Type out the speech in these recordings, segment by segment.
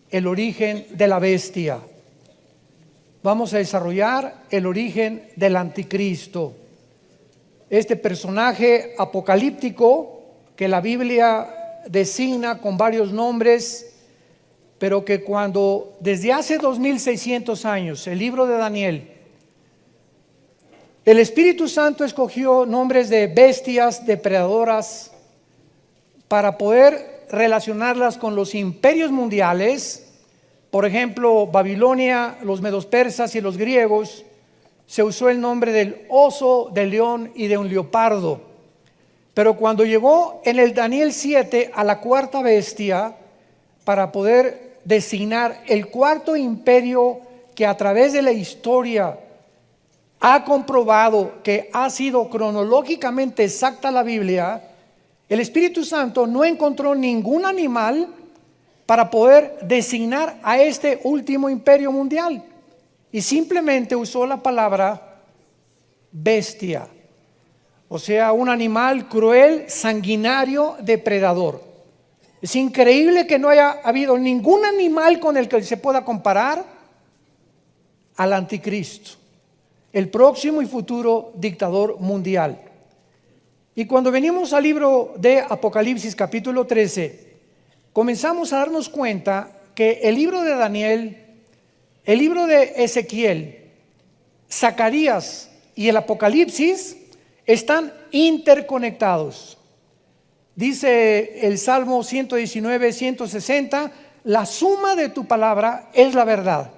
el origen de la bestia. Vamos a desarrollar el origen del anticristo. Este personaje apocalíptico que la Biblia designa con varios nombres, pero que cuando desde hace 2600 años, el libro de Daniel, el Espíritu Santo escogió nombres de bestias depredadoras para poder relacionarlas con los imperios mundiales. Por ejemplo, Babilonia, los medos persas y los griegos, se usó el nombre del oso, del león y de un leopardo. Pero cuando llegó en el Daniel 7 a la cuarta bestia, para poder designar el cuarto imperio que a través de la historia ha comprobado que ha sido cronológicamente exacta la Biblia, el Espíritu Santo no encontró ningún animal para poder designar a este último imperio mundial, y simplemente usó la palabra bestia, o sea, un animal cruel, sanguinario, depredador. Es increíble que no haya habido ningún animal con el que se pueda comparar al anticristo, el próximo y futuro dictador mundial. Y cuando venimos al libro de Apocalipsis capítulo 13, comenzamos a darnos cuenta que el libro de Daniel, el libro de Ezequiel, Zacarías y el Apocalipsis están interconectados. Dice el Salmo 119, 160, la suma de tu palabra es la verdad.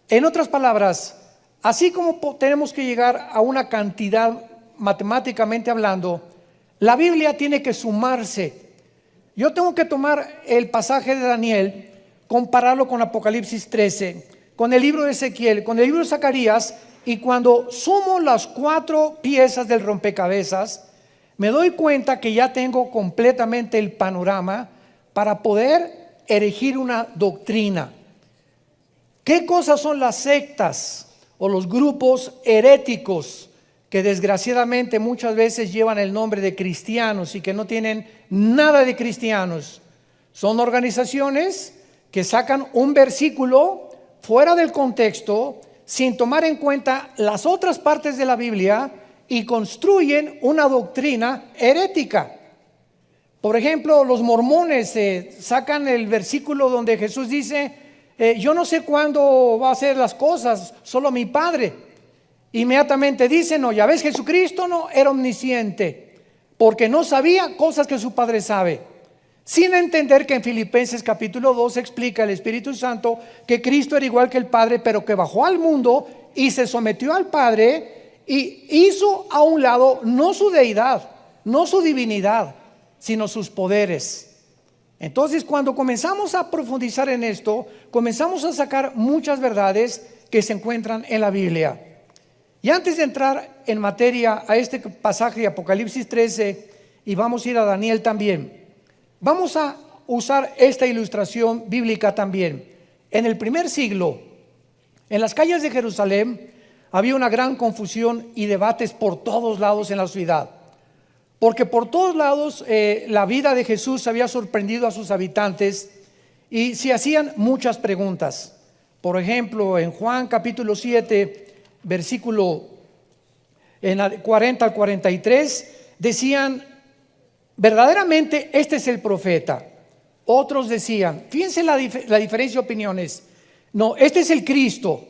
En otras palabras, así como tenemos que llegar a una cantidad matemáticamente hablando, la Biblia tiene que sumarse. Yo tengo que tomar el pasaje de Daniel, compararlo con Apocalipsis 13, con el libro de Ezequiel, con el libro de Zacarías, y cuando sumo las 4 piezas del rompecabezas, me doy cuenta que ya tengo completamente el panorama para poder erigir una doctrina. ¿Qué cosas son las sectas o los grupos heréticos que desgraciadamente muchas veces llevan el nombre de cristianos y que no tienen nada de cristianos? Son organizaciones que sacan un versículo fuera del contexto, sin tomar en cuenta las otras partes de la Biblia, y construyen una doctrina herética. Por ejemplo, los mormones sacan el versículo donde Jesús dice, yo no sé cuándo va a hacer las cosas, solo mi Padre. Inmediatamente dicen, no, ya ves, Jesucristo no era omnisciente, porque no sabía cosas que su Padre sabe. Sin entender que en Filipenses capítulo 2 explica el Espíritu Santo que Cristo era igual que el Padre, pero que bajó al mundo y se sometió al Padre y hizo a un lado no su deidad, no su divinidad, sino sus poderes. Entonces, cuando comenzamos a profundizar en esto, comenzamos a sacar muchas verdades que se encuentran en la Biblia. Y antes de entrar en materia a este pasaje de Apocalipsis 13, y vamos a ir a Daniel también, vamos a usar esta ilustración bíblica también. En el primer siglo, en las calles de Jerusalén, había una gran confusión y debates por todos lados en la ciudad, porque por todos lados la vida de Jesús había sorprendido a sus habitantes y se hacían muchas preguntas. Por ejemplo, en Juan capítulo 7, versículo 40 al 43, decían, verdaderamente este es el profeta. Otros decían, fíjense la diferencia de opiniones, no, este es el Cristo.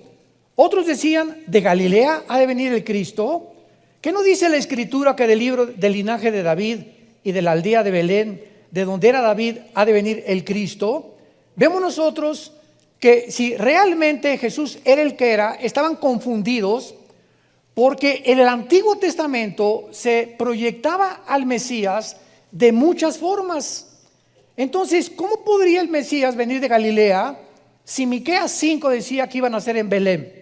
Otros decían, ¿de Galilea ha de venir el Cristo? ¿Qué no dice la Escritura que del linaje de David y de la aldea de Belén, de donde era David, ha de venir el Cristo? Vemos nosotros que si realmente Jesús era el que era, estaban confundidos, porque en el Antiguo Testamento se proyectaba al Mesías de muchas formas. Entonces, ¿cómo podría el Mesías venir de Galilea si Miqueas 5 decía que iban a nacer en Belén?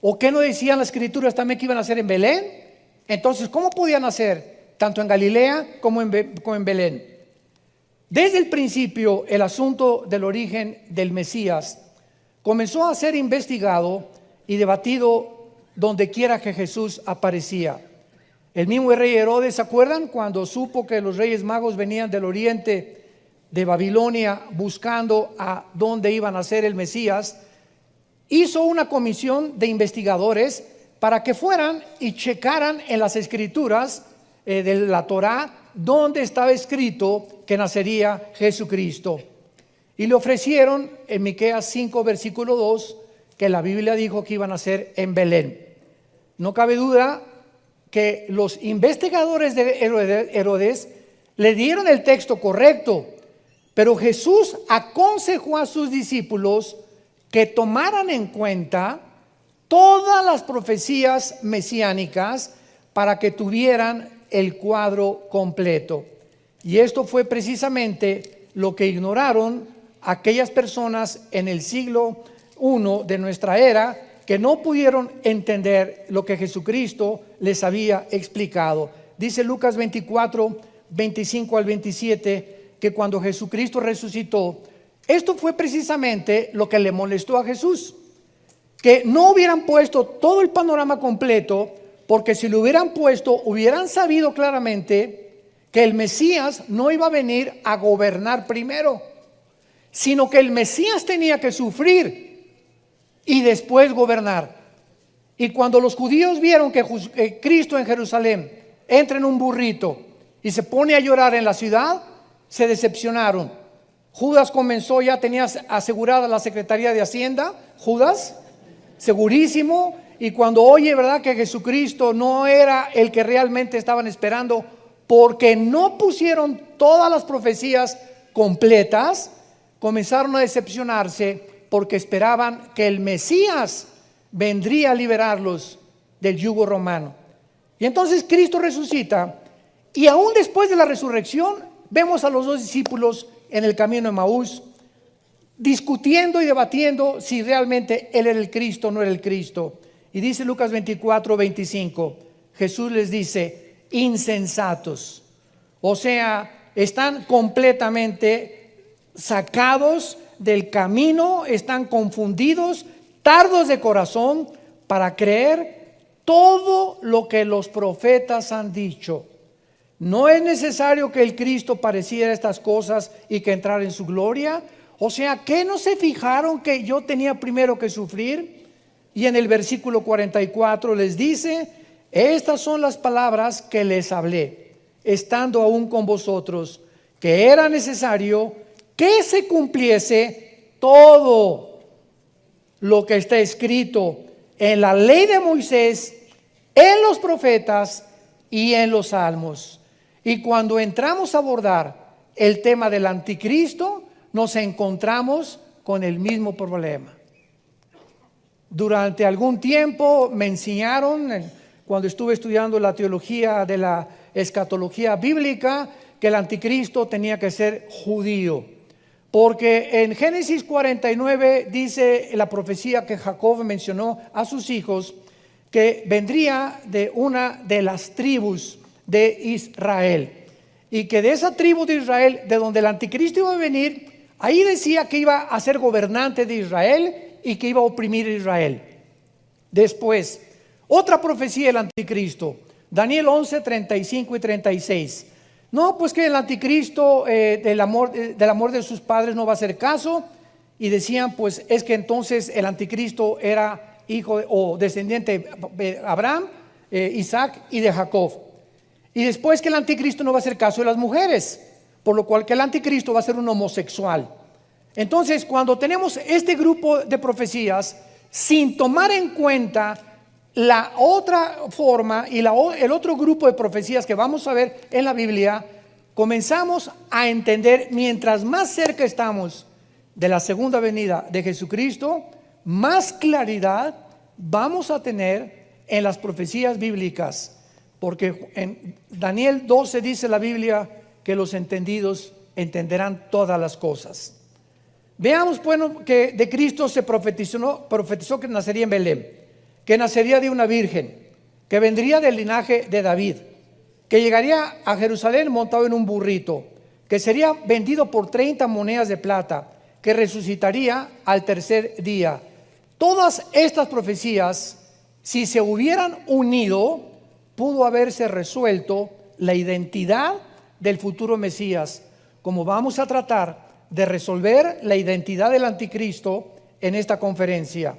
¿O qué no decían las Escrituras también que iban a nacer en Belén? Entonces, ¿cómo podían nacer tanto en Galilea como en Belén? Desde el principio, el asunto del origen del Mesías comenzó a ser investigado y debatido donde quiera que Jesús aparecía. El mismo rey Herodes, ¿se acuerdan? Cuando supo que los reyes magos venían del oriente de Babilonia buscando a dónde iba a nacer el Mesías, hizo una comisión de investigadores para que fueran y checaran en las escrituras de la Torá donde estaba escrito que nacería Jesucristo. Y le ofrecieron en Miqueas 5 versículo 2 que la Biblia dijo que iba a nacer en Belén. No cabe duda que los investigadores de Herodes le dieron el texto correcto, pero Jesús aconsejó a sus discípulos que tomaran en cuenta todas las profecías mesiánicas para que tuvieran el cuadro completo. Y esto fue precisamente lo que ignoraron aquellas personas en el siglo I de nuestra era, que no pudieron entender lo que Jesucristo les había explicado. Dice Lucas 24, 25 al 27, que cuando Jesucristo resucitó, esto fue precisamente lo que le molestó a Jesús, que no hubieran puesto todo el panorama completo, porque si lo hubieran puesto, hubieran sabido claramente que el Mesías no iba a venir a gobernar primero, sino que el Mesías tenía que sufrir y después gobernar. Y cuando los judíos vieron que Cristo en Jerusalén entra en un burrito y se pone a llorar en la ciudad, se decepcionaron. Judas comenzó, ya tenía asegurada la Secretaría de Hacienda, Judas, segurísimo, y cuando oye, ¿verdad?, que Jesucristo no era el que realmente estaban esperando, porque no pusieron todas las profecías completas, comenzaron a decepcionarse porque esperaban que el Mesías vendría a liberarlos del yugo romano. Y entonces Cristo resucita, y aún después de la resurrección vemos a los dos discípulos en el camino de Emaús discutiendo y debatiendo si realmente Él era el Cristo o no era el Cristo. Y dice Lucas 24, 25, Jesús les dice: insensatos. O sea, están completamente sacados del camino, están confundidos, tardos de corazón para creer todo lo que los profetas han dicho. No es necesario que el Cristo pareciera estas cosas y que entrara en su gloria. O sea, ¿qué no se fijaron que yo tenía primero que sufrir? Y en el versículo 44 les dice: estas son las palabras que les hablé, estando aún con vosotros, que era necesario que se cumpliese todo lo que está escrito en la ley de Moisés, en los profetas y en los salmos. Y cuando entramos a abordar el tema del anticristo, nos encontramos con el mismo problema. Durante algún tiempo me enseñaron, cuando estuve estudiando la teología de la escatología bíblica, que el anticristo tenía que ser judío, porque en Génesis 49 dice la profecía que Jacob mencionó a sus hijos, que vendría de una de las tribus de Israel, y que de esa tribu de Israel, de donde el anticristo iba a venir, ahí decía que iba a ser gobernante de Israel y que iba a oprimir a Israel. Después, otra profecía del anticristo, Daniel 11, 35 y 36. No, pues que el anticristo del amor de sus padres no va a hacer caso, y decían, pues es que entonces el anticristo era hijo o descendiente de Abraham, Isaac y de Jacob. Y después que el anticristo no va a hacer caso de las mujeres, por lo cual que el anticristo va a ser un homosexual. Entonces, cuando tenemos este grupo de profecías, sin tomar en cuenta la otra forma y el otro grupo de profecías que vamos a ver en la Biblia, comenzamos a entender, mientras más cerca estamos de la segunda venida de Jesucristo, más claridad vamos a tener en las profecías bíblicas. Porque en Daniel 12 dice la Biblia que los entendidos entenderán todas las cosas. Veamos, bueno, que de Cristo se profetizó que nacería en Belén, que nacería de una virgen, que vendría del linaje de David, que llegaría a Jerusalén montado en un burrito, que sería vendido por 30 monedas de plata, que resucitaría al tercer día. Todas estas profecías, si se hubieran unido, pudo haberse resuelto la identidad del futuro Mesías, como vamos a tratar de resolver la identidad del anticristo en esta conferencia.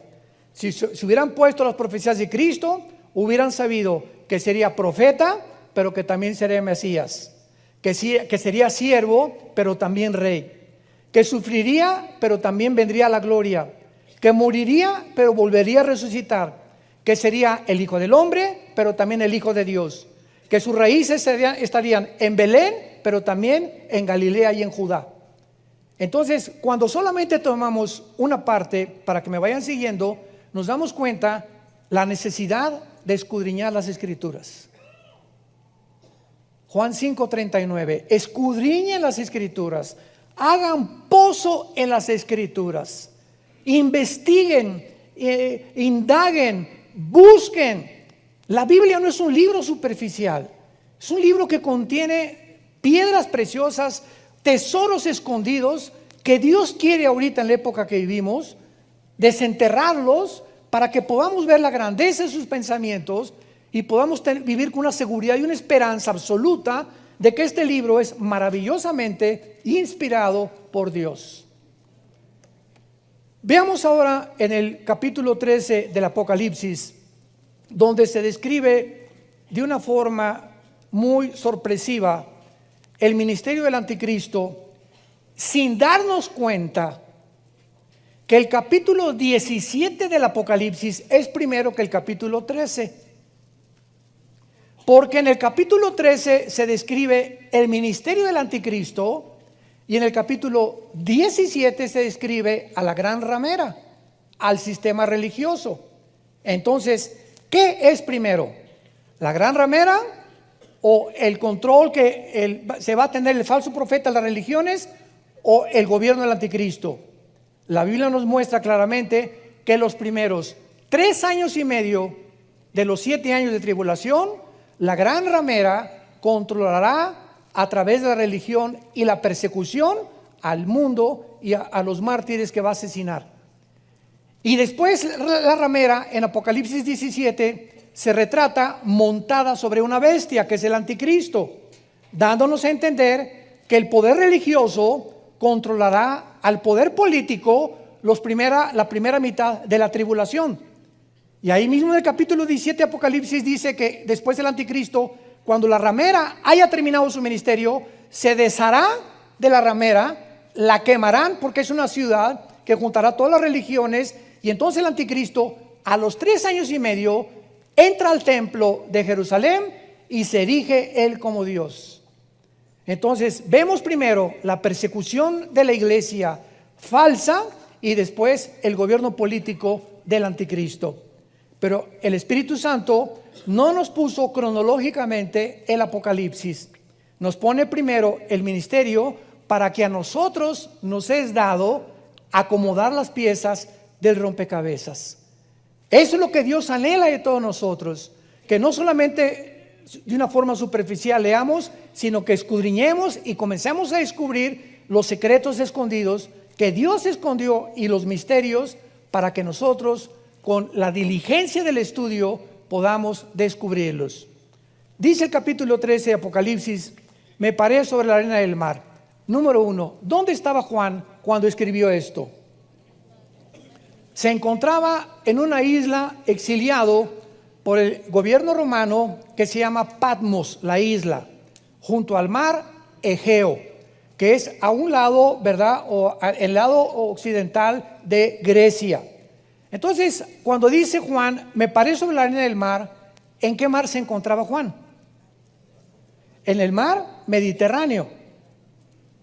Si hubieran puesto las profecías de Cristo, hubieran sabido que sería profeta, pero que también sería Mesías, que sería siervo, pero también rey, que sufriría, pero también vendría a la gloria, que moriría, pero volvería a resucitar, que sería el Hijo del Hombre, pero también el Hijo de Dios, que sus raíces estarían en Belén, pero también en Galilea y en Judá. Entonces, cuando solamente tomamos una parte, para que me vayan siguiendo, nos damos cuenta la necesidad de escudriñar las Escrituras. Juan 5:39, escudriñen las Escrituras, hagan pozo en las Escrituras, investiguen, indaguen, busquen. La Biblia no es un libro superficial, es un libro que contiene piedras preciosas, tesoros escondidos que Dios quiere ahorita en la época que vivimos desenterrarlos para que podamos ver la grandeza de sus pensamientos y podamos vivir con una seguridad y una esperanza absoluta de que este libro es maravillosamente inspirado por Dios. Veamos ahora en el capítulo 13 del Apocalipsis, donde se describe de una forma muy sorpresiva el ministerio del anticristo, sin darnos cuenta que el capítulo 17 del Apocalipsis es primero que el capítulo 13. Porque en el capítulo 13 se describe el ministerio del anticristo y en el capítulo 17 se describe a la gran ramera, al sistema religioso. Entonces, ¿qué es primero? ¿La gran ramera o el control que se va a tener el falso profeta de las religiones o el gobierno del anticristo? La Biblia nos muestra claramente que los primeros 3 años y medio de los 7 años de tribulación, la gran ramera controlará a través de la religión y la persecución al mundo y a los mártires que va a asesinar. Y después la ramera en Apocalipsis 17 se retrata montada sobre una bestia que es el anticristo, dándonos a entender que el poder religioso controlará al poder político la primera mitad de la tribulación. Y ahí mismo en el capítulo 17 de Apocalipsis dice que después del anticristo, cuando la ramera haya terminado su ministerio, se deshará de la ramera, la quemarán porque es una ciudad que juntará todas las religiones, y entonces el anticristo a los 3 años y medio entra al templo de Jerusalén y se erige él como Dios. Entonces vemos primero la persecución de la iglesia falsa y después el gobierno político del anticristo. Pero el Espíritu Santo no nos puso cronológicamente el Apocalipsis. Nos pone primero el ministerio para que a nosotros nos es dado acomodar las piezas del rompecabezas. Eso es lo que Dios anhela de todos nosotros, que no solamente de una forma superficial leamos, sino que escudriñemos y comencemos a descubrir los secretos escondidos que Dios escondió y los misterios para que nosotros con la diligencia del estudio podamos descubrirlos. Dice el capítulo 13 de Apocalipsis: me paré sobre la arena del mar. Número 1, ¿dónde estaba Juan cuando escribió esto? Se encontraba en una isla exiliado por el gobierno romano que se llama Patmos, la isla, junto al mar Egeo, que es a un lado, ¿verdad? O el lado occidental de Grecia. Entonces, cuando dice Juan, me paré sobre la arena del mar, ¿en qué mar se encontraba Juan? En el mar Mediterráneo.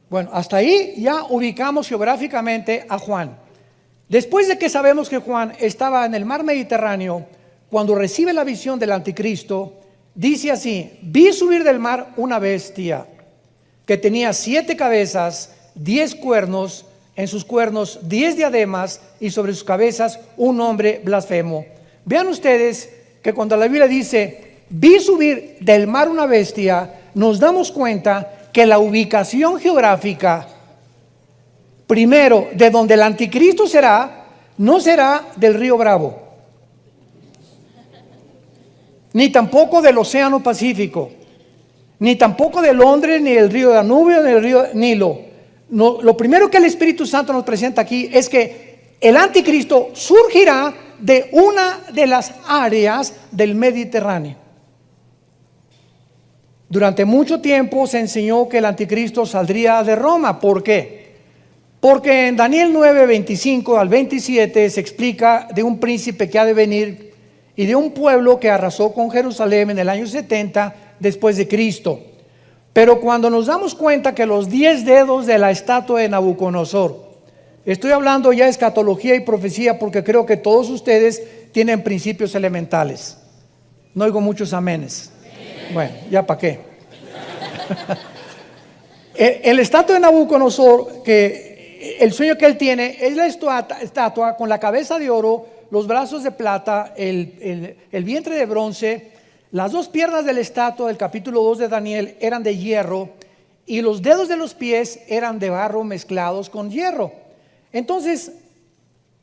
Bueno, hasta ahí ya ubicamos geográficamente a Juan. Después de que sabemos que Juan estaba en el mar Mediterráneo, cuando recibe la visión del anticristo, dice así: vi subir del mar una bestia que tenía 7 cabezas, 10 cuernos, en sus cuernos 10 diademas y sobre sus cabezas un nombre blasfemo. Vean ustedes que cuando la Biblia dice vi subir del mar una bestia, nos damos cuenta que la ubicación geográfica, primero, de donde el anticristo será, no será del río Bravo, ni tampoco del océano Pacífico. ni tampoco de Londres, ni del río Danubio, ni del río Nilo. No, lo primero que el Espíritu Santo nos presenta aquí es que el anticristo surgirá de una de las áreas del Mediterráneo. Durante mucho tiempo se enseñó que el anticristo saldría de Roma. ¿Por qué? Porque en Daniel 9, 25 al 27 se explica de un príncipe que ha de venir y de un pueblo que arrasó con Jerusalén en el año 70 después de Cristo. Pero cuando nos damos cuenta que los 10 dedos de la estatua de Nabucodonosor, estoy hablando ya de escatología y profecía porque creo que todos ustedes tienen principios elementales. No oigo muchos amenes. Bueno, ya para qué. El estatua de Nabucodonosor, que el sueño que él tiene es la estatua con la cabeza de oro, los brazos de plata, el vientre de bronce. Las dos piernas de la estatua del capítulo 2 de Daniel eran de hierro y los dedos de los pies eran de barro mezclados con hierro. Entonces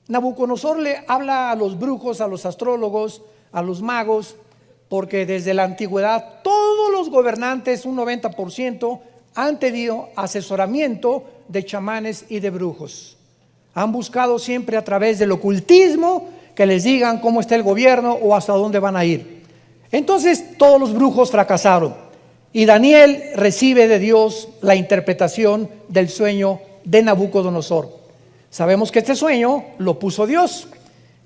Nabucodonosor le habla a los brujos, a los astrólogos, a los magos, porque desde la antigüedad todos los gobernantes, un 90%, han tenido asesoramiento de chamanes y de brujos. Han buscado siempre a través del ocultismo que les digan cómo está el gobierno o hasta dónde van a ir. Entonces todos los brujos fracasaron y Daniel recibe de Dios la interpretación del sueño de Nabucodonosor. Sabemos que este sueño lo puso Dios.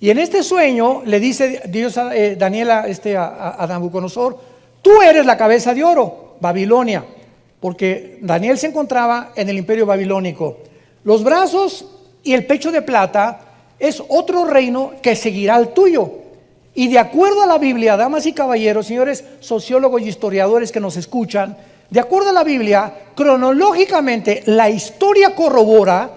Y en este sueño le dice Dios a Daniel a Nabucodonosor: tú eres la cabeza de oro, Babilonia, porque Daniel se encontraba en el imperio babilónico. Los brazos y el pecho de plata es otro reino que seguirá al tuyo. Y de acuerdo a la Biblia, damas y caballeros, señores sociólogos y historiadores que nos escuchan, de acuerdo a la Biblia, cronológicamente la historia corrobora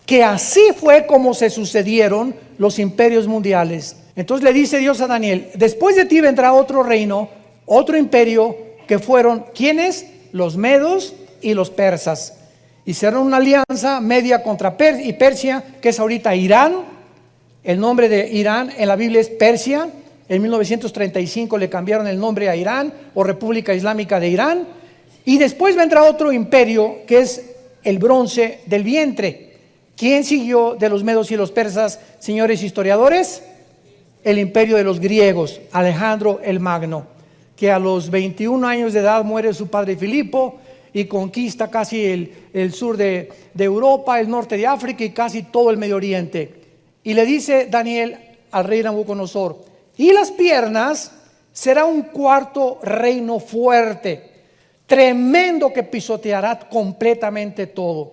que así fue como se sucedieron los imperios mundiales. Entonces le dice Dios a Daniel: después de ti vendrá otro reino, otro imperio, que fueron, ¿quiénes? Los medos y los persas. Hicieron una alianza media contra Persia, que es ahorita Irán. El nombre de Irán en la Biblia es Persia. En 1935 le cambiaron el nombre a Irán, o República Islámica de Irán. Y después vendrá otro imperio, que es el bronce del vientre. ¿Quién siguió de los medos y los persas, señores historiadores? El imperio de los griegos, Alejandro el Magno, que a los 21 años de edad muere su padre Filipo y conquista casi el sur de Europa, el norte de África y casi todo el Medio Oriente. Y le dice Daniel al rey Nabucodonosor: y las piernas será un cuarto reino fuerte, tremendo, que pisoteará completamente todo.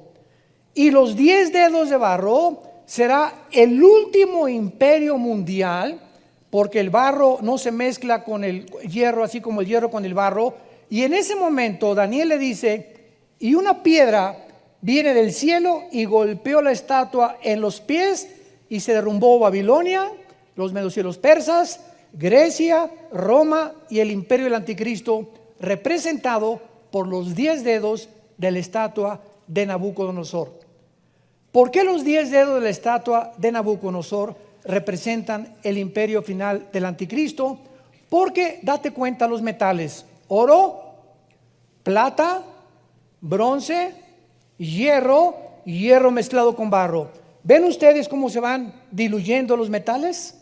Y los 10 dedos de barro será el último imperio mundial, porque el barro no se mezcla con el hierro, así como el hierro con el barro. Y en ese momento Daniel le dice: y una piedra viene del cielo y golpeó la estatua en los pies y se derrumbó Babilonia, los medos y los persas, Grecia, Roma y el imperio del anticristo, representado por los 10 dedos de la estatua de Nabucodonosor. ¿Por qué los 10 dedos de la estatua de Nabucodonosor representan el imperio final del anticristo? Porque date cuenta los metales: oro, plata, bronce, hierro, hierro mezclado con barro. ¿Ven ustedes cómo se van diluyendo los metales?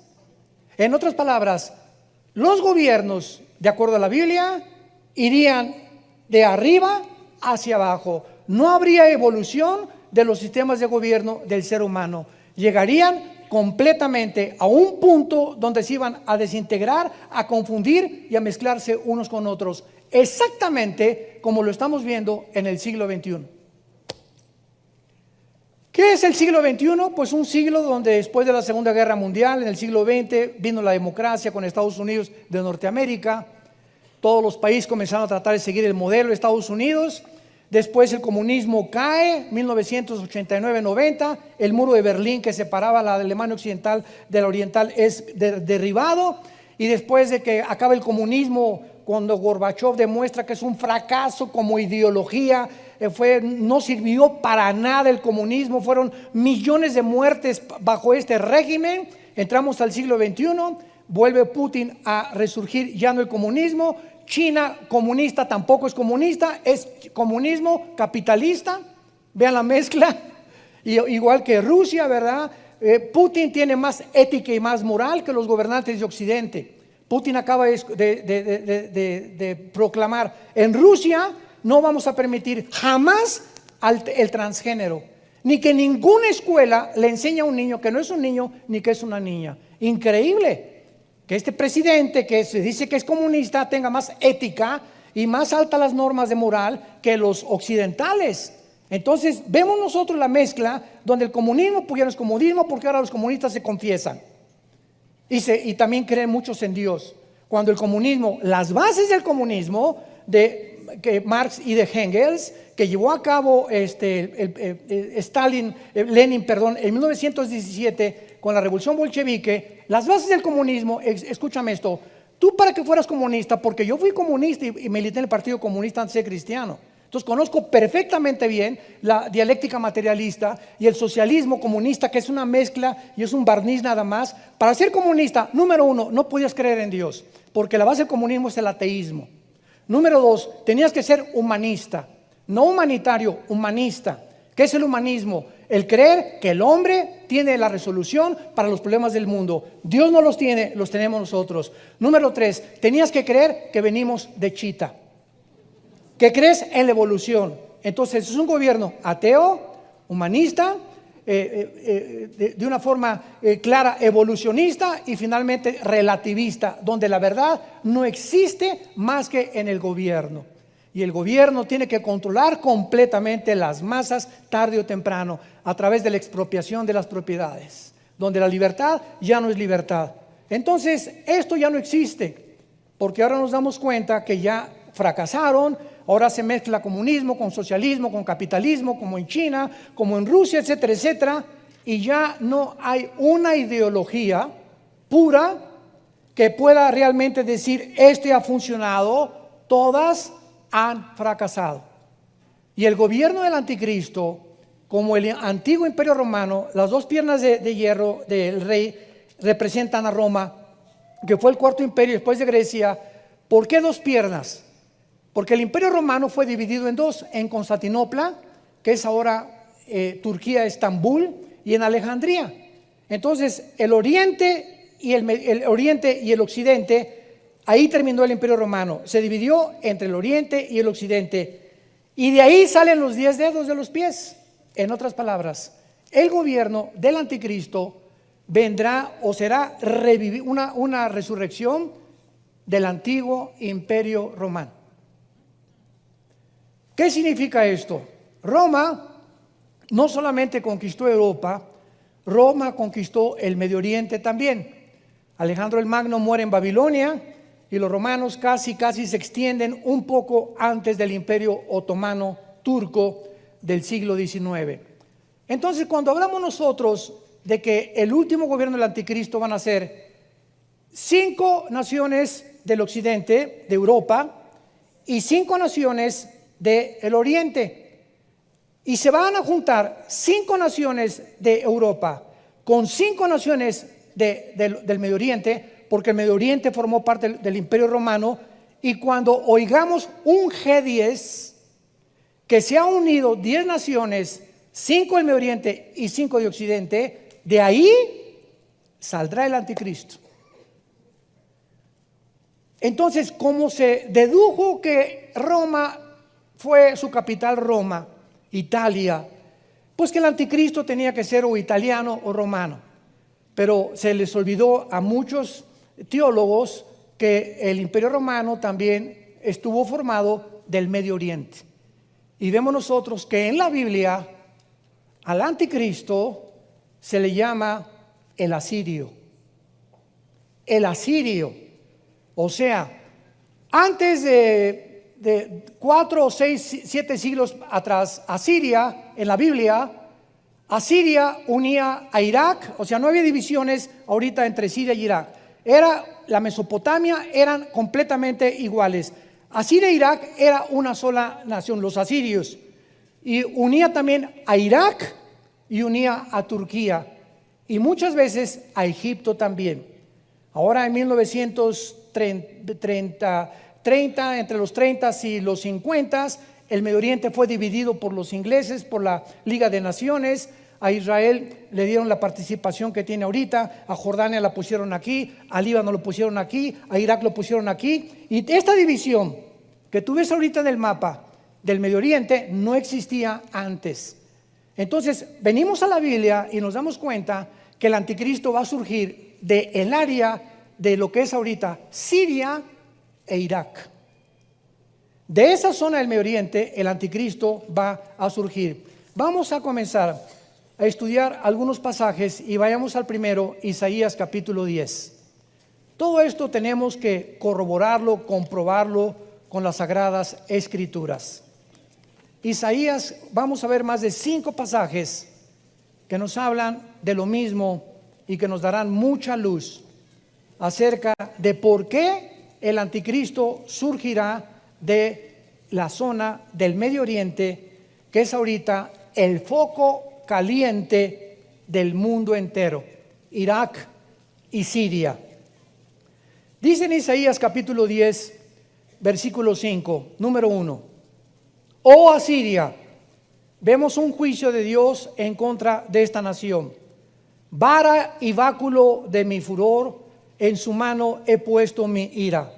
En otras palabras, los gobiernos, de acuerdo a la Biblia, irían de arriba hacia abajo. No habría evolución de los sistemas de gobierno del ser humano. Llegarían completamente a un punto donde se iban a desintegrar, a confundir y a mezclarse unos con otros, exactamente como lo estamos viendo en el siglo XXI. ¿Qué es el siglo XXI? Pues un siglo donde después de la Segunda Guerra Mundial, en el siglo XX, vino la democracia con Estados Unidos de Norteamérica. Todos los países comenzaron a tratar de seguir el modelo de Estados Unidos. Después el comunismo cae, 1989-90, el muro de Berlín que separaba la Alemania occidental de la oriental es derribado, y después de que acaba el comunismo, cuando Gorbachev demuestra que es un fracaso como ideología, no sirvió para nada el comunismo, fueron millones de muertes bajo este régimen. Entramos al siglo XXI, vuelve Putin a resurgir ya no el comunismo, China comunista tampoco es comunista, es comunismo capitalista. Vean la mezcla. Igual que Rusia, ¿verdad? Putin tiene más ética y más moral que los gobernantes de Occidente. Putin acaba de proclamar: en Rusia no vamos a permitir jamás el transgénero, ni que ninguna escuela le enseñe a un niño que no es un niño ni que es una niña. Increíble que este presidente, que se dice que es comunista, tenga más ética y más altas las normas de moral que los occidentales. Entonces vemos nosotros la mezcla donde el comunismo, pues ya no es comunismo, porque ahora los comunistas se confiesan y también creen muchos en Dios. Cuando el comunismo, las bases del comunismo que Marx y de Engels, que llevó a cabo Lenin, en 1917 con la revolución bolchevique, las bases del comunismo, escúchame esto: tú, para que fueras comunista, porque yo fui comunista y milité en el Partido Comunista antes de ser cristiano, entonces conozco perfectamente bien la dialéctica materialista y el socialismo comunista, que es una mezcla y es un barniz nada más. Para ser comunista, número uno, no podías creer en Dios, porque la base del comunismo es el ateísmo. Número dos, tenías que ser humanista, no humanitario, humanista. ¿Qué es el humanismo? El creer que el hombre tiene la resolución para los problemas del mundo. Dios no los tiene, los tenemos nosotros. Número tres, tenías que creer que venimos de Chita, que crees en la evolución. Entonces es un gobierno ateo, humanista, de una forma clara, evolucionista y finalmente relativista, donde la verdad no existe más que en el gobierno. Y el gobierno tiene que controlar completamente las masas tarde o temprano a través de la expropiación de las propiedades, donde la libertad ya no es libertad. Entonces esto ya no existe, porque ahora nos damos cuenta que ya fracasaron. Ahora se mezcla comunismo con socialismo, con capitalismo, como en China, como en Rusia, etcétera, etcétera. Y ya no hay una ideología pura que pueda realmente decir: este ha funcionado. Todas han fracasado. Y el gobierno del anticristo, como el antiguo imperio romano, las dos piernas de hierro del rey representan a Roma, que fue el cuarto imperio después de Grecia. ¿Por qué dos piernas? Porque el imperio romano fue dividido en dos: en Constantinopla, que es ahora Turquía, Estambul, y en Alejandría. Entonces el oriente y el occidente, ahí terminó el imperio romano. Se dividió entre el oriente y el occidente, y de ahí salen los 10 dedos de los pies. En otras palabras, el gobierno del anticristo vendrá, o será una resurrección del antiguo imperio romano. ¿Qué significa esto? Roma no solamente conquistó Europa, Roma conquistó el Medio Oriente también. Alejandro el Magno muere en Babilonia y los romanos casi se extienden un poco antes del Imperio Otomano Turco del siglo XIX. Entonces, cuando hablamos nosotros de que el último gobierno del anticristo van a ser 5 naciones del occidente, de Europa, y 5 naciones del oriente, y se van a juntar 5 naciones de Europa con 5 naciones del Medio Oriente, porque el Medio Oriente formó parte del Imperio Romano. Y cuando oigamos un G10, que se ha unido 10 naciones, 5 del Medio Oriente y 5 de Occidente, de ahí saldrá el anticristo. Entonces, como se dedujo que Roma fue su capital, Roma, Italia, pues que el anticristo tenía que ser o italiano o romano. Pero se les olvidó a muchos teólogos que el imperio romano también estuvo formado del Medio Oriente. Y vemos nosotros que en la Biblia al anticristo se le llama el asirio. El asirio. O sea, antes de 4 o 6, 7 siglos atrás, Asiria, en la Biblia, Asiria unía a Irak. O sea, no había divisiones ahorita entre Siria y Irak. La Mesopotamia eran completamente iguales. Asiria e Irak era una sola nación, los asirios. Y unía también a Irak y unía a Turquía. Y muchas veces a Egipto también. Ahora en 1930 30, entre los 30 y los 50, el Medio Oriente fue dividido por los ingleses, por la Liga de Naciones. A Israel le dieron la participación que tiene ahorita, a Jordania la pusieron aquí, a Líbano lo pusieron aquí, a Irak lo pusieron aquí. Y esta división que tú ves ahorita en el mapa del Medio Oriente no existía antes. Entonces venimos a la Biblia y nos damos cuenta que el anticristo va a surgir del área de lo que es ahorita Siria e Irak. De esa zona del Medio Oriente el anticristo va a surgir. Vamos a comenzar a estudiar algunos pasajes y vayamos al primero, Isaías capítulo 10. Todo esto tenemos que corroborarlo, comprobarlo con las sagradas escrituras. Isaías, vamos a ver más de 5 pasajes que nos hablan de lo mismo y que nos darán mucha luz acerca de por qué el anticristo surgirá de la zona del Medio Oriente, que es ahorita el foco caliente del mundo entero, Irak y Siria. Dice en Isaías capítulo 10, versículo 5, número 1: Oh Asiria, vemos un juicio de Dios en contra de esta nación. Vara y báculo de mi furor, en su mano he puesto mi ira.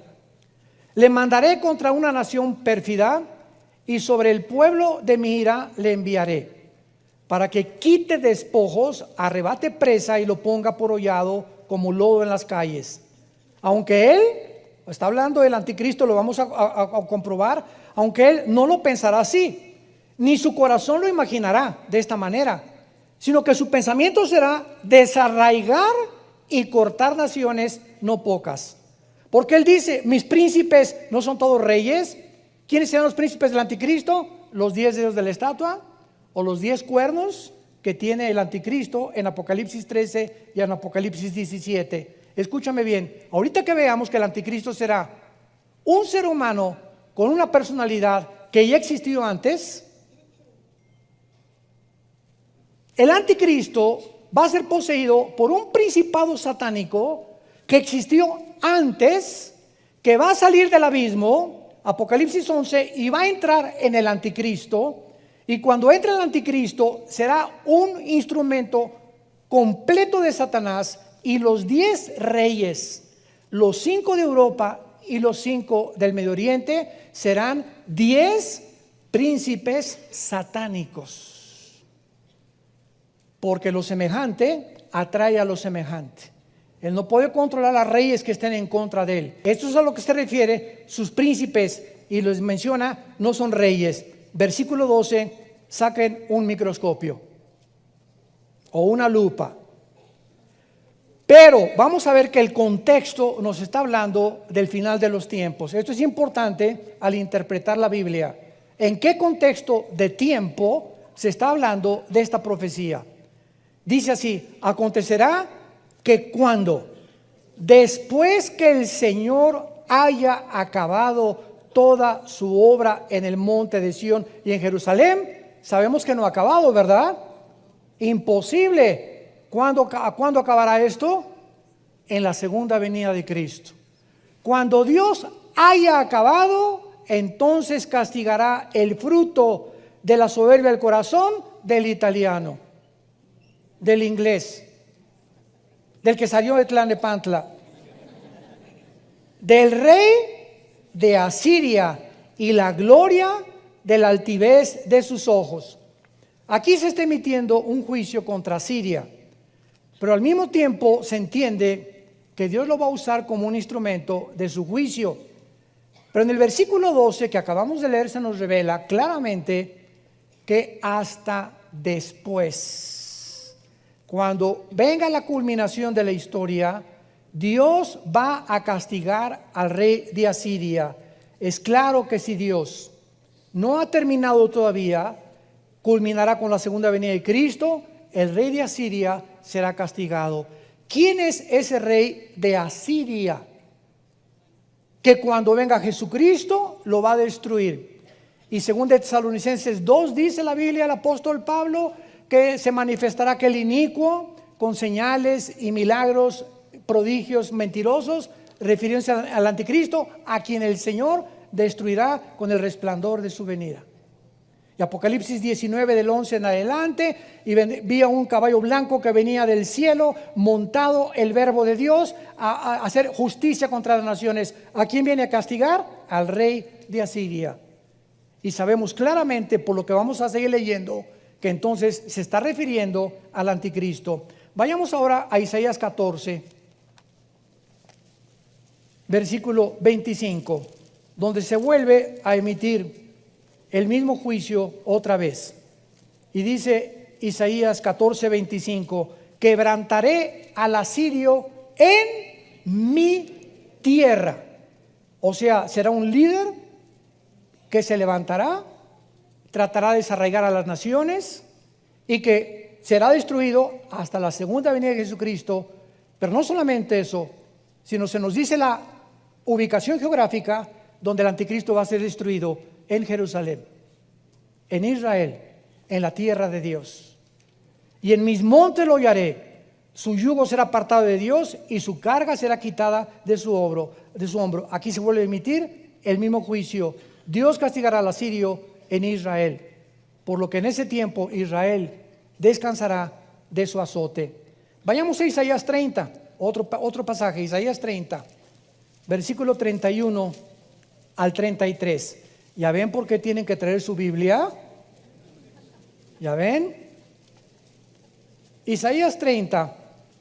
Le mandaré contra una nación pérfida, y sobre el pueblo de mi ira le enviaré, para que quite despojos, arrebate presa y lo ponga por hollado como lodo en las calles. Aunque él, está hablando del anticristo, lo vamos a comprobar, aunque él no lo pensará así, ni su corazón lo imaginará de esta manera, sino que su pensamiento será desarraigar y cortar naciones no pocas. Porque él dice, mis príncipes no son todos reyes. ¿Quiénes serán los príncipes del anticristo? Los 10 dedos de la estatua o los 10 cuernos que tiene el anticristo en Apocalipsis 13 y en Apocalipsis 17. Escúchame bien, ahorita que veamos que el anticristo será un ser humano con una personalidad que ya existió antes, el anticristo va a ser poseído por un principado satánico que existió antes, que va a salir del abismo, Apocalipsis 11, y va a entrar en el anticristo. Y cuando entre el anticristo será un instrumento completo de Satanás, y los 10 reyes, los 5 de Europa y los 5 del Medio Oriente serán 10 príncipes satánicos, porque lo semejante atrae a lo semejante. Él no puede controlar a reyes que estén en contra de él. Esto es a lo que se refiere sus príncipes, y les menciona, no son reyes. Versículo 12, saquen un microscopio o una lupa. Pero vamos a ver que el contexto nos está hablando del final de los tiempos. Esto es importante al interpretar la Biblia. ¿En qué contexto de tiempo se está hablando de esta profecía? Dice así: acontecerá que cuando, después que el Señor haya acabado toda su obra en el monte de Sión y en Jerusalén, sabemos que no ha acabado, ¿verdad? Imposible. ¿Cuándo acabará esto? En la segunda venida de Cristo. Cuando Dios haya acabado, entonces castigará el fruto de la soberbia del corazón del italiano, del inglés, del que salió de Tlalnepantla, del rey de Asiria, y la gloria de la altivez de sus ojos. Aquí se está emitiendo un juicio contra Siria, pero al mismo tiempo se entiende que Dios lo va a usar como un instrumento de su juicio. Pero en el versículo 12 que acabamos de leer se nos revela claramente que hasta después, cuando venga la culminación de la historia, Dios va a castigar al rey de Asiria. Es claro que si Dios no ha terminado todavía, culminará con la segunda venida de Cristo, el rey de Asiria será castigado. ¿Quién es ese rey de Asiria? Que cuando venga Jesucristo lo va a destruir. Y según de Tesalonicenses 2 dice la Biblia, el apóstol Pablo, que se manifestará aquel inicuo con señales y milagros, prodigios mentirosos refiriéndose al anticristo, a quien el Señor destruirá con el resplandor de su venida. Y Apocalipsis 19 del 11 en adelante, y vi a un caballo blanco que venía del cielo, montado el verbo de Dios, a hacer justicia contra las naciones. ¿A quién viene a castigar? Al rey de Asiria. Y sabemos claramente, por lo que vamos a seguir leyendo, que entonces se está refiriendo al anticristo. Vayamos ahora a Isaías 14, versículo 25, donde se vuelve a emitir el mismo juicio otra vez. Y dice Isaías 14, 25, quebrantaré al asirio en mi tierra. O sea, será un líder que se levantará, tratará de desarraigar a las naciones y que será destruido hasta la segunda venida de Jesucristo. Pero no solamente eso, sino se nos dice la ubicación geográfica donde el anticristo va a ser destruido: en Jerusalén, en Israel, en la tierra de Dios. Y en mis montes lo hallaré, su yugo será apartado de Dios y su carga será quitada de su hombro. Aquí se vuelve a emitir el mismo juicio. Dios castigará al asirio en Israel, por lo que en ese tiempo Israel descansará de su azote. Vayamos a Isaías 30, otro pasaje, Isaías 30, versículo 31 al 33. ¿Ya ven por qué tienen que traer su Biblia? ¿Ya ven? Isaías 30,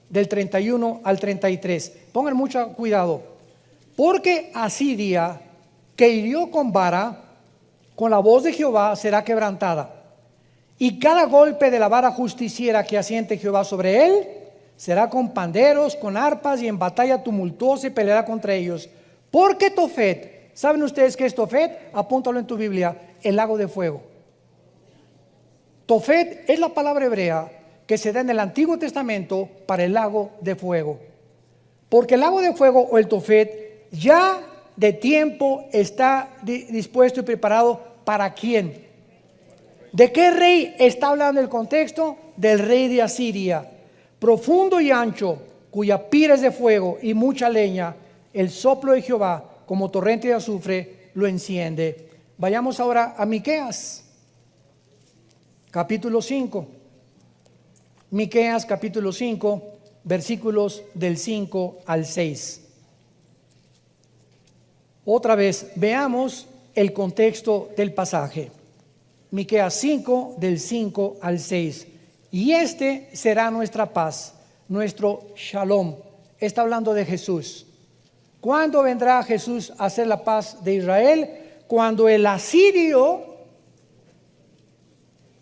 del 31 al 33. Pongan mucho cuidado. Porque Asiria, que hirió con vara, con la voz de Jehová será quebrantada. Y cada golpe de la vara justiciera que asiente Jehová sobre él, será con panderos, con arpas y en batalla tumultuosa, y peleará contra ellos. Porque Tofet, ¿saben ustedes qué es Tofet? Apúntalo en tu Biblia: el lago de fuego. Tofet es la palabra hebrea que se da en el Antiguo Testamento para el lago de fuego. Porque el lago de fuego o el Tofet ya de tiempo está dispuesto y preparado. ¿Para quién? ¿De qué rey está hablando el contexto? Del rey de Asiria. Profundo y ancho, cuya pira es de fuego y mucha leña, el soplo de Jehová como torrente de azufre lo enciende. Vayamos ahora a Miqueas, capítulo 5. Miqueas, capítulo 5, versículos del 5 al 6. Otra vez, veamos el contexto del pasaje. Miqueas 5, del 5 al 6. Y este será nuestra paz, nuestro shalom. Está hablando de Jesús. ¿Cuándo vendrá Jesús a hacer la paz de Israel? Cuando el asirio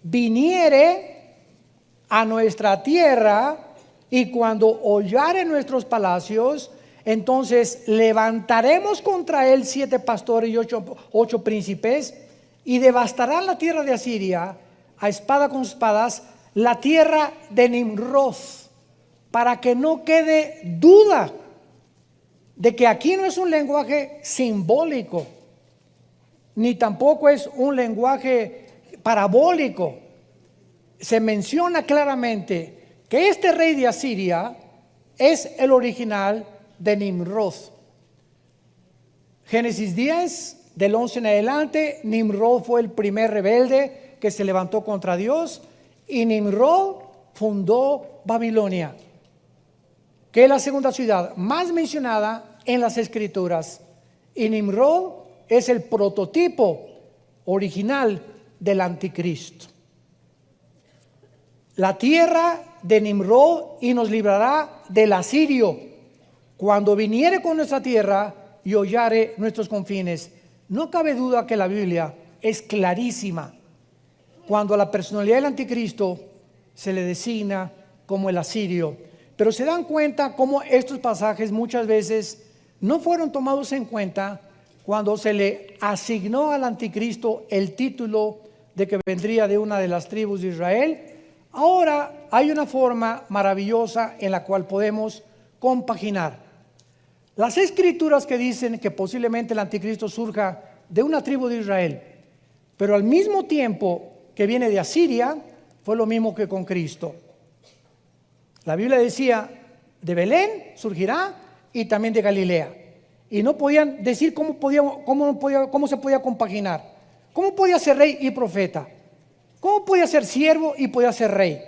viniere a nuestra tierra, y cuando hollare nuestros palacios, entonces levantaremos contra él 7 pastores y 8 príncipes, y devastarán la tierra de Asiria a espada con espadas, la tierra de Nimrod, para que no quede duda de que aquí no es un lenguaje simbólico, ni tampoco es un lenguaje parabólico. Se menciona claramente que este rey de Asiria es el original de Nimrod. Génesis 10, del 11 en adelante, Nimrod fue el primer rebelde que se levantó contra Dios, y Nimrod fundó Babilonia, que es la segunda ciudad más mencionada en las Escrituras. Y Nimrod es el prototipo original del anticristo. La tierra de Nimrod, y nos librará del asirio cuando viniere con nuestra tierra y hollare nuestros confines. No cabe duda que la Biblia es clarísima cuando a la personalidad del anticristo se le designa como el asirio. Pero se dan cuenta cómo estos pasajes muchas veces no fueron tomados en cuenta cuando se le asignó al anticristo el título de que vendría de una de las tribus de Israel. Ahora hay una forma maravillosa en la cual podemos compaginar las escrituras que dicen que posiblemente el anticristo surja de una tribu de Israel, pero al mismo tiempo que viene de Asiria. Fue lo mismo que con Cristo. La Biblia decía: de Belén surgirá, y también de Galilea. y no podían decir cómo se podía compaginar. ¿Cómo podía ser rey y profeta? ¿Cómo podía ser siervo y podía ser rey?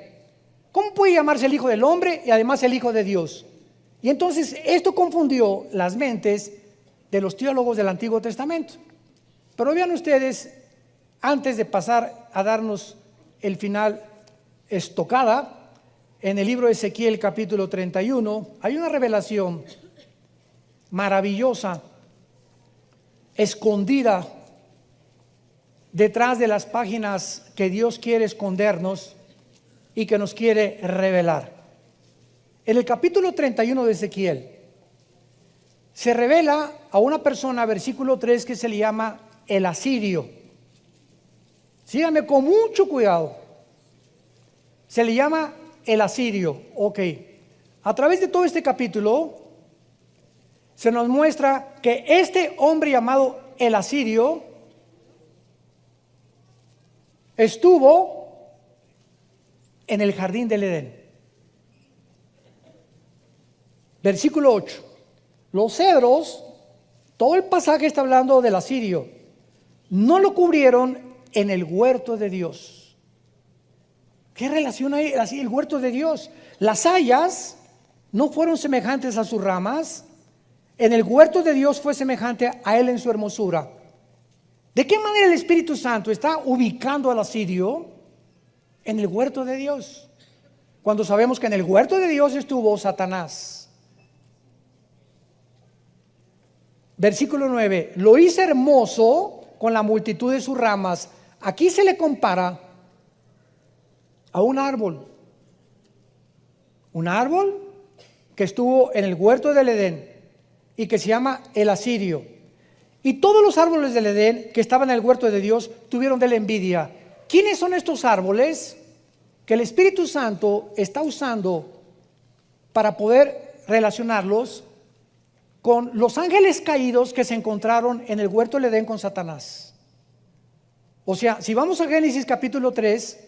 ¿Cómo puede llamarse el Hijo del Hombre y además el Hijo de Dios? Y entonces esto confundió las mentes de los teólogos del Antiguo Testamento. Pero vean ustedes, antes de pasar a darnos el final estocada, en el libro de Ezequiel capítulo 31 hay una revelación maravillosa, escondida detrás de las páginas que Dios quiere escondernos y que nos quiere revelar. En el capítulo 31 de Ezequiel se revela a una persona, versículo 3, que se le llama el asirio. Síganme con mucho cuidado. Se le llama el asirio. Ok. A través de todo este capítulo se nos muestra que este hombre llamado el asirio estuvo en el jardín del Edén. Versículo 8. Los cedros, todo el pasaje está hablando del asirio, no lo cubrieron en el huerto de Dios. ¿Qué relación hay así el huerto de Dios? Las hayas no fueron semejantes a sus ramas. En el huerto de Dios fue semejante a él en su hermosura. ¿De qué manera el Espíritu Santo está ubicando al asirio en el huerto de Dios? Cuando sabemos que en el huerto de Dios estuvo Satanás. Versículo 9, lo hice hermoso con la multitud de sus ramas. Aquí se le compara a un árbol que estuvo en el huerto del Edén y que se llama el asirio. Y todos los árboles del Edén que estaban en el huerto de Dios tuvieron de la envidia. ¿Quiénes son estos árboles que el Espíritu Santo está usando para poder relacionarlos con los ángeles caídos que se encontraron en el huerto del Edén con Satanás? O sea, si vamos a Génesis capítulo 3,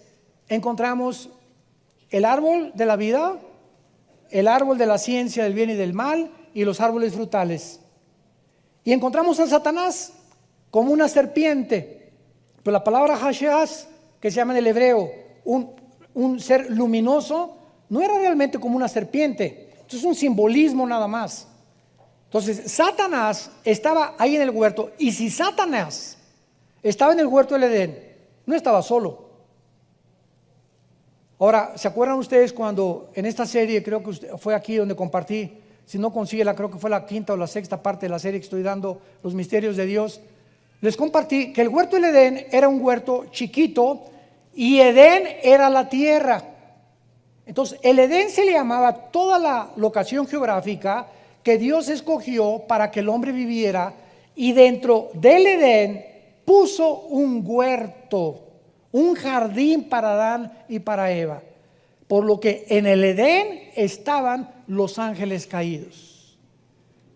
encontramos el árbol de la vida, el árbol de la ciencia del bien y del mal y los árboles frutales. Y encontramos a Satanás como una serpiente. Pero la palabra Hasheas, que se llama en el hebreo un ser luminoso, no era realmente como una serpiente. Esto es un simbolismo nada más. Entonces, Satanás estaba ahí en el huerto. Y si Satanás estaba en el huerto del Edén, no estaba solo. Ahora, ¿se acuerdan ustedes cuando en esta serie, creo que fue aquí donde compartí, si no consíguela, creo que fue la quinta o la sexta parte de la serie que estoy dando, Los Misterios de Dios, les compartí que el huerto del Edén era un huerto chiquito y Edén era la tierra. Entonces, el Edén se le llamaba toda la locación geográfica que Dios escogió para que el hombre viviera, y dentro del Edén puso un huerto, un jardín para Adán y para Eva. Por lo que en el Edén estaban los ángeles caídos.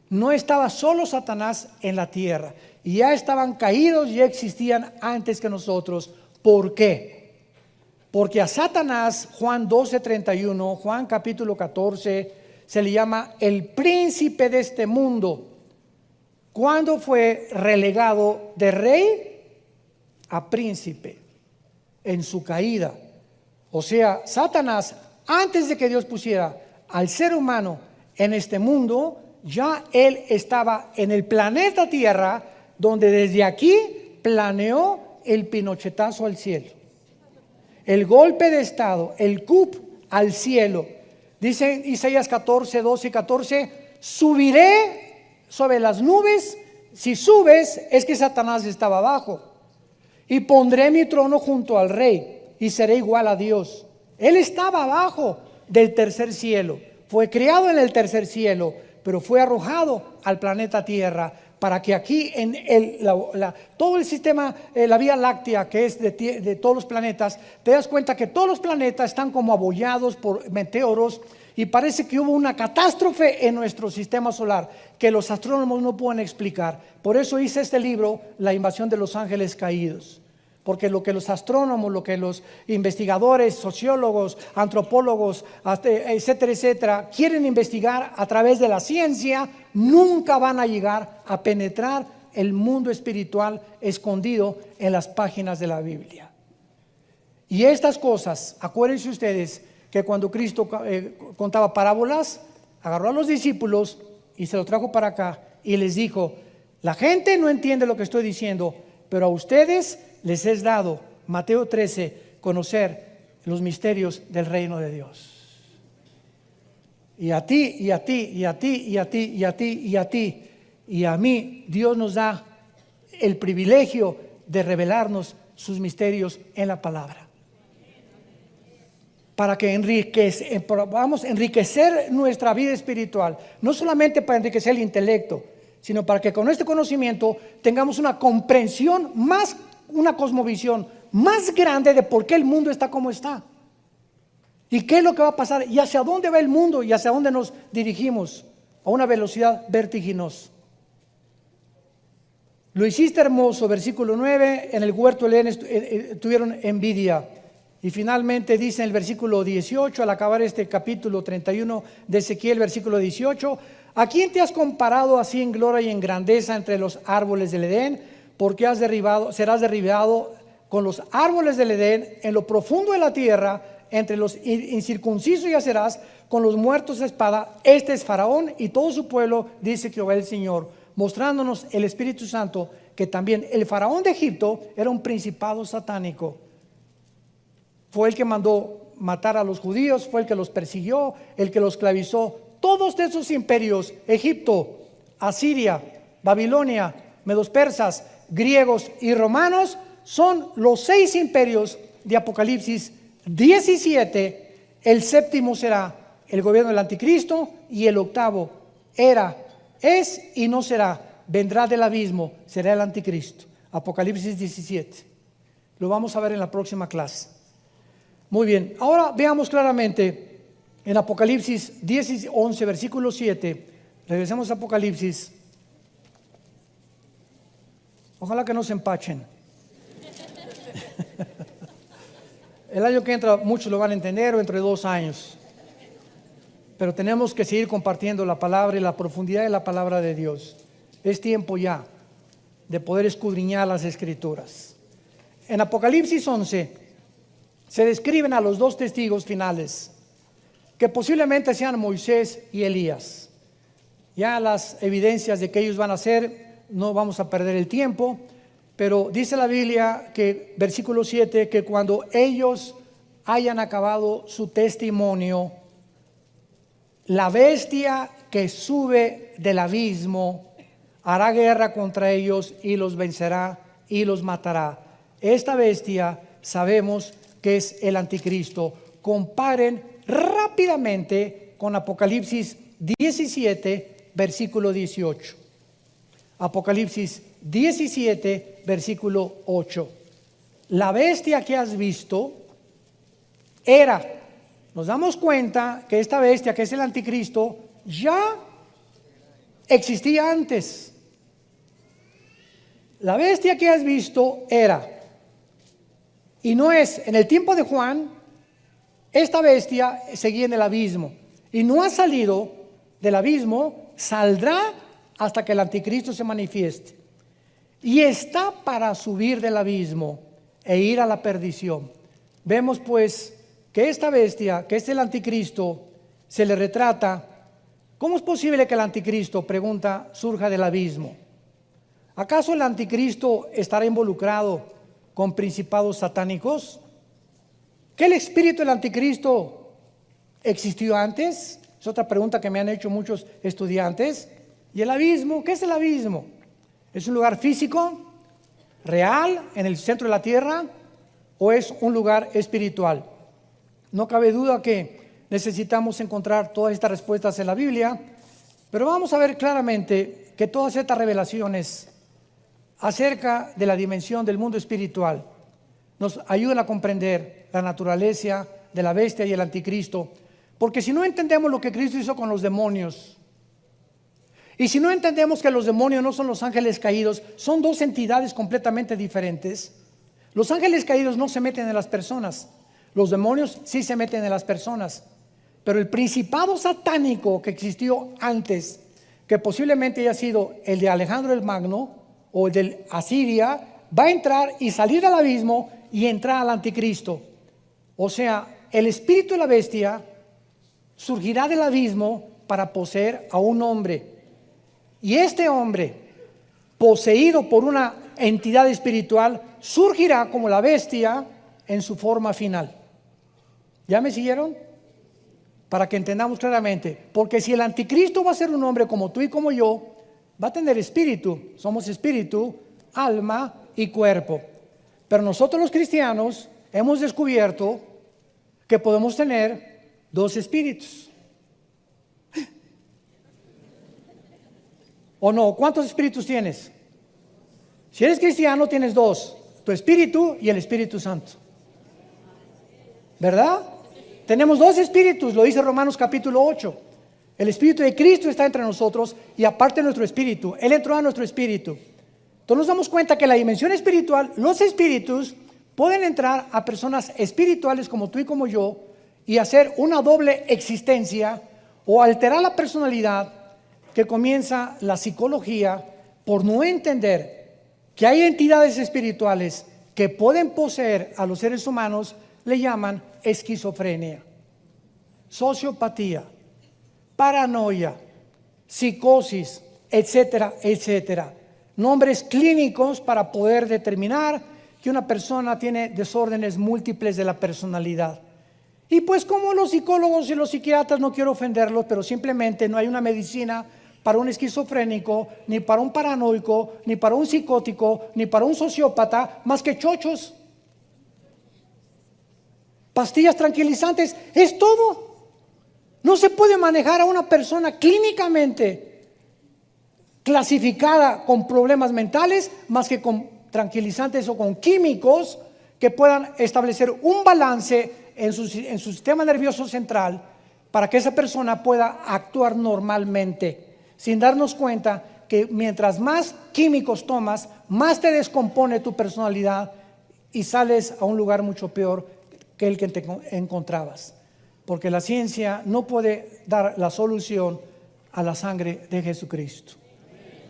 No estaba solo Satanás en la tierra. Y ya estaban caídos, ya existían antes que nosotros. ¿Por qué? Porque a Satanás, Juan 12:31, Juan capítulo 14, se le llama el príncipe de este mundo. ¿Cuándo fue relegado de rey a príncipe? En su caída. O sea, Satanás, antes de que Dios pusiera al ser humano en este mundo, ya él estaba en el planeta Tierra, donde desde aquí planeó el pinochetazo al cielo, el golpe de estado, el coup al cielo. Dice Isaías 14, 12 y 14, subiré sobre las nubes. Si subes, es que Satanás estaba abajo. Y pondré mi trono junto al rey y seré igual a Dios. Él estaba abajo del tercer cielo, fue criado en el tercer cielo, pero fue arrojado al planeta Tierra para que aquí en todo el sistema, la Vía Láctea, que es de todos los planetas, te das cuenta que todos los planetas están como abollados por meteoros, y parece que hubo una catástrofe en nuestro sistema solar que los astrónomos no pueden explicar. Por eso hice este libro, La invasión de los ángeles caídos, Porque lo que los astrónomos, lo que los investigadores, sociólogos, antropólogos, etcétera, etcétera, quieren investigar a través de la ciencia, nunca van a llegar a penetrar el mundo espiritual escondido en las páginas de la Biblia. Y estas cosas, acuérdense ustedes que cuando Cristo contaba parábolas, agarró a los discípulos y se lo trajo para acá y les dijo: la gente no entiende lo que estoy diciendo, pero a ustedes les es dado, Mateo 13, conocer los misterios del reino de Dios. Y a ti, y a ti, y a ti, y a ti, y a ti, y a ti, y a mí, Dios nos da el privilegio de revelarnos sus misterios en la palabra. Para que podamos enriquecer nuestra vida espiritual, no solamente para enriquecer el intelecto, sino para que con este conocimiento tengamos una comprensión más, una cosmovisión más grande de por qué el mundo está como está. Y qué es lo que va a pasar y hacia dónde va el mundo y hacia dónde nos dirigimos a una velocidad vertiginosa. Lo hiciste hermoso, versículo 9, en el huerto de Edén tuvieron envidia. Y finalmente dice en el versículo 18, al acabar este capítulo 31 de Ezequiel, versículo 18: ¿a quién te has comparado así en gloria y en grandeza entre los árboles del Edén? Porque serás derribado con los árboles del Edén en lo profundo de la tierra, entre los incircuncisos yacerás con los muertos de espada. Este es Faraón y todo su pueblo, dice Jehová el Señor, mostrándonos el Espíritu Santo que también el Faraón de Egipto era un principado satánico. Fue el que mandó matar a los judíos, fue el que los persiguió, el que los esclavizó. Todos esos imperios, Egipto, Asiria, Babilonia, medos persas, griegos y romanos, son los 6 imperios de Apocalipsis 17. El séptimo será el gobierno del anticristo y el octavo es y no será, vendrá del abismo, será el anticristo. Apocalipsis 17. Lo vamos a ver en la próxima clase. Muy bien, ahora veamos claramente en Apocalipsis 10, 11, versículo 7. Regresemos a Apocalipsis. Ojalá que no se empachen. El año que entra muchos lo van a entender, o entre 2 años. Pero tenemos que seguir compartiendo la palabra y la profundidad de la palabra de Dios. Es tiempo ya de poder escudriñar las Escrituras. En Apocalipsis 11 se describen a los 2 testigos finales, que posiblemente sean Moisés y Elías. Ya las evidencias de que ellos van a ser, no vamos a perder el tiempo, pero dice la Biblia que, versículo 7, que cuando ellos hayan acabado su testimonio, la bestia que sube del abismo hará guerra contra ellos y los vencerá y los matará. Esta bestia sabemos que es el anticristo. Comparen rápidamente con Apocalipsis 17, versículo 18. Apocalipsis 17, versículo 8. La bestia que has visto nos damos cuenta que esta bestia, que es el anticristo, ya existía antes. La bestia que has visto y no es, en el tiempo de Juan, esta bestia seguía en el abismo y no ha salido del abismo, saldrá hasta que el anticristo se manifieste. Y está para subir del abismo e ir a la perdición. Vemos pues que esta bestia, que es el anticristo, se le retrata. ¿Cómo es posible que el anticristo, pregunta, surja del abismo? ¿Acaso el anticristo estará involucrado con principados satánicos? ¿Que el espíritu del anticristo existió antes? Es otra pregunta que me han hecho muchos estudiantes. ¿Y el abismo? ¿Qué es el abismo? ¿Es un lugar físico, real, en el centro de la tierra, o es un lugar espiritual? No cabe duda que necesitamos encontrar todas estas respuestas en la Biblia, pero vamos a ver claramente que todas estas revelaciones acerca de la dimensión del mundo espiritual nos ayudan a comprender la naturaleza de la bestia y el anticristo, porque si no entendemos lo que Cristo hizo con los demonios, y si no entendemos que los demonios no son los ángeles caídos, son 2 entidades completamente diferentes, Los ángeles caídos no se meten en las personas. Los demonios sí se meten en las personas. Pero el principado satánico que existió antes, que posiblemente haya sido el de Alejandro el Magno o el de Asiria, va a entrar y salir del abismo y entrar al anticristo. O sea, el espíritu de la bestia surgirá del abismo para poseer a un hombre. Y este hombre, poseído por una entidad espiritual, surgirá como la bestia en su forma final. ¿Ya me siguieron? Para que entendamos claramente. Porque si el anticristo va a ser un hombre como tú y como yo, va a tener espíritu. Somos espíritu, alma y cuerpo. Pero nosotros los cristianos hemos descubierto que podemos tener dos espíritus. ¿O no? ¿Cuántos espíritus tienes? Si eres cristiano tienes dos, tu espíritu y el Espíritu Santo. ¿Verdad? Tenemos dos espíritus, lo dice Romanos capítulo 8. El Espíritu de Cristo está entre nosotros y aparte nuestro espíritu. Él entró a nuestro espíritu. Entonces nos damos cuenta que en la dimensión espiritual, los espíritus pueden entrar a personas espirituales como tú y como yo y hacer una doble existencia o alterar la personalidad, que comienza la psicología por no entender que hay entidades espirituales que pueden poseer a los seres humanos. Le llaman esquizofrenia, sociopatía, paranoia, psicosis, etcétera, etcétera. Nombres clínicos para poder determinar que una persona tiene desórdenes múltiples de la personalidad. Y pues como los psicólogos y los psiquiatras, no quiero ofenderlos, pero simplemente no hay una medicina para un esquizofrénico, ni para un paranoico, ni para un psicótico, ni para un sociópata, más que chochos, pastillas tranquilizantes, es todo. No se puede manejar a una persona clínicamente clasificada con problemas mentales más que con tranquilizantes o con químicos que puedan establecer un balance en su sistema nervioso central para que esa persona pueda actuar normalmente, sin darnos cuenta que mientras más químicos tomas, más te descompone tu personalidad y sales a un lugar mucho peor que el que te encontrabas. Porque la ciencia no puede dar la solución a la sangre de Jesucristo,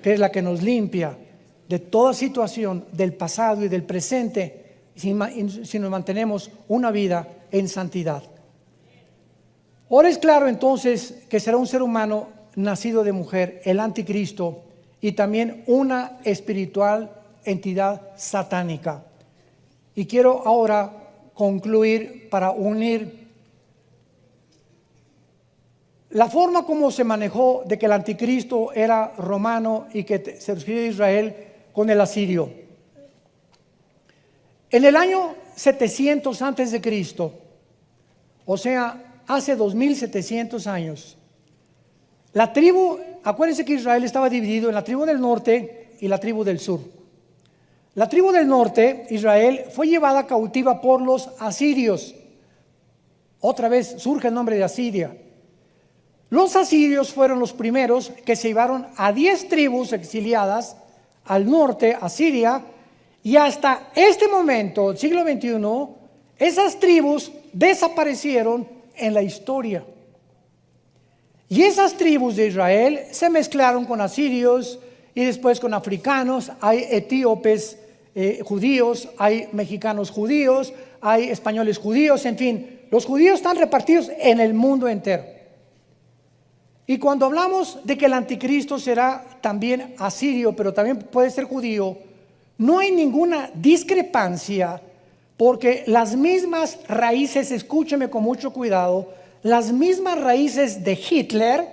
que es la que nos limpia de toda situación del pasado y del presente, si nos mantenemos una vida en santidad. Ahora es claro entonces que será un ser humano nacido de mujer, el anticristo, y también una espiritual entidad satánica. Y quiero ahora concluir para unir la forma como se manejó de que el anticristo era romano y que se refiere a Israel con el asirio. En el año 700 antes de Cristo, o sea, hace 2700 años, la tribu, acuérdense que Israel estaba dividido en la tribu del norte y la tribu del sur. La tribu del norte, Israel, fue llevada cautiva por los asirios. Otra vez surge el nombre de Asiria. Los asirios fueron los primeros que se llevaron a 10 tribus exiliadas al norte, a Siria, y hasta este momento, el siglo XXI, esas tribus desaparecieron en la historia. Y esas tribus de Israel se mezclaron con asirios y después con africanos. Hay etíopes judíos, hay mexicanos judíos, hay españoles judíos, en fin, los judíos están repartidos en el mundo entero. Y cuando hablamos de que el anticristo será también asirio, pero también puede ser judío, no hay ninguna discrepancia, porque las mismas raíces, escúcheme con mucho cuidado, las mismas raíces de Hitler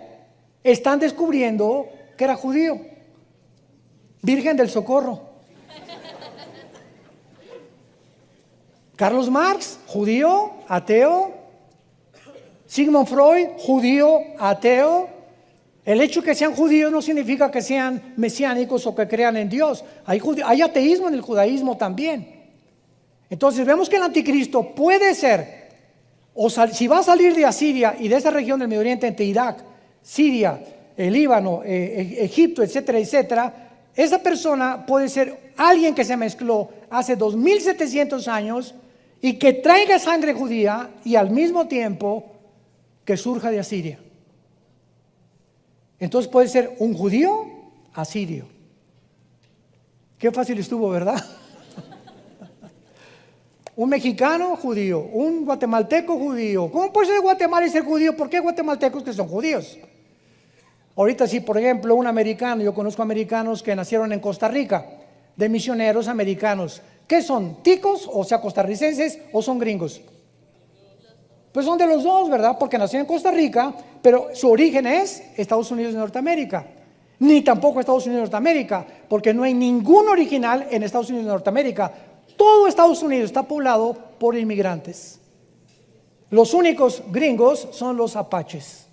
están descubriendo que era judío. Virgen del Socorro. Carlos Marx, judío, ateo. Sigmund Freud, judío, ateo. El hecho que sean judíos no significa que sean mesiánicos o que crean en Dios. Hay ateísmo en el judaísmo también. Entonces vemos que el anticristo puede ser, si va a salir de Asiria y de esa región del Medio Oriente entre Irak, Siria, el Líbano, Egipto, etcétera, etcétera, esa persona puede ser alguien que se mezcló hace 2700 años y que traiga sangre judía y al mismo tiempo que surja de Asiria. Entonces puede ser un judío asirio. Qué fácil estuvo, ¿verdad? Un mexicano judío, un guatemalteco judío. ¿Cómo puede ser Guatemala y ser judío? ¿Por qué guatemaltecos que son judíos? Ahorita sí, por ejemplo, un americano, yo conozco americanos que nacieron en Costa Rica, de misioneros americanos. ¿Qué son? ¿Ticos, o sea, costarricenses, o son gringos? Pues son de los dos, ¿verdad? Porque nacieron en Costa Rica, pero su origen es Estados Unidos de Norteamérica. Ni tampoco Estados Unidos de Norteamérica, porque no hay ningún original en Estados Unidos de Norteamérica. Todo Estados Unidos está poblado por inmigrantes. Los únicos gringos son los apaches,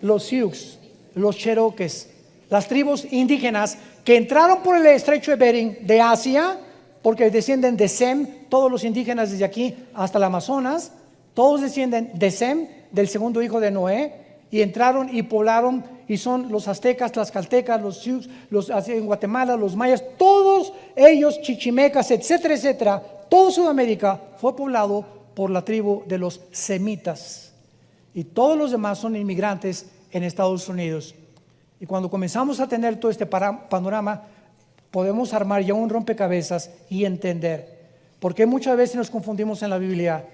los Sioux, los cherokees, las tribus indígenas que entraron por el estrecho de Bering de Asia, porque descienden de Sem, todos los indígenas desde aquí hasta el Amazonas, todos descienden de Sem, del segundo hijo de Noé, y entraron y poblaron, y son los aztecas, tlaxcaltecas, los Sioux, los en Guatemala, los mayas, todos ellos, chichimecas, etcétera, etcétera. Todo Sudamérica fue poblado por la tribu de los semitas, y todos los demás son inmigrantes en Estados Unidos. Y cuando comenzamos a tener todo este panorama, podemos armar ya un rompecabezas y entender, porque muchas veces nos confundimos en la Biblia,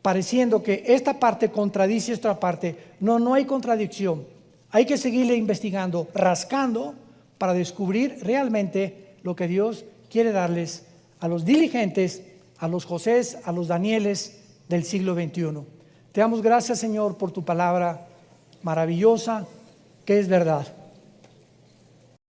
pareciendo que esta parte contradice esta parte. No hay contradicción. Hay que seguirle investigando, rascando, para descubrir realmente lo que Dios quiere darles a los diligentes, a los Josés, a los Danieles del siglo XXI. Te damos gracias, Señor, por tu palabra maravillosa, que es verdad.